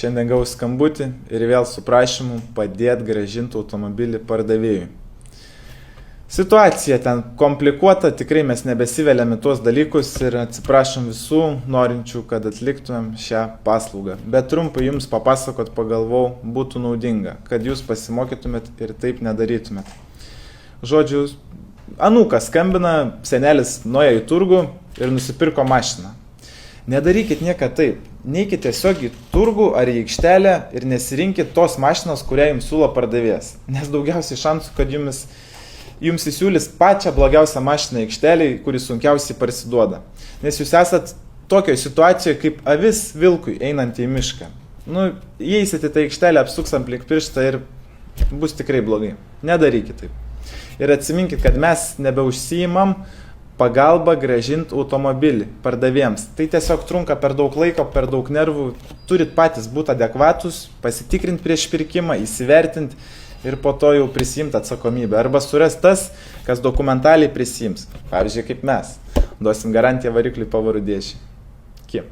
Šiandien gavau skambutį ir vėl su prašymu padėti grąžinti automobilį pardavėjui. Situacija ten komplikuota, tikrai mes nebesiveliam į tuos dalykus ir atsiprašom visų norinčių, kad atliktumėm šią paslaugą. Bet trumpai jums papasakot pagalvau būtų naudinga, kad jūs pasimokytumėt ir taip nedarytumėt. Žodžiu, anūkas skambina, senelis nuėjo į turgų ir nusipirko mašiną. Nedarykit niekad taip. Neikit tiesiog į turgų ar į aikštelę ir nesirinkit tos mašinos, kurią jums siūlo pardavėjas. Nes daugiausiai šansų, kad jums įsiūlys pačią blogiausią mašiną aikšteliai, kuris sunkiausiai parsiduoda. Nes jūs esat tokioje situacijoje kaip avis vilkui einant į mišką. Įeisit į tą aikštelę, apsuks aplink pirštą ir bus tikrai blogai. Nedarykit taip. Ir atsiminkit, kad mes nebeužsiimam pagalba grąžinti automobilį pardavėjams. Tai tiesiog trunka per daug laiko, per daug nervų. Turit patys būti adekvatus, pasitikrinti prieš pirkimą, įsivertinti ir po to jau prisiimti atsakomybę. Arba suras tas, kas dokumentaliai prisiims. Pavyzdžiui, kaip mes. Duosim garantiją varikliui pavarų dėžiai. Kie.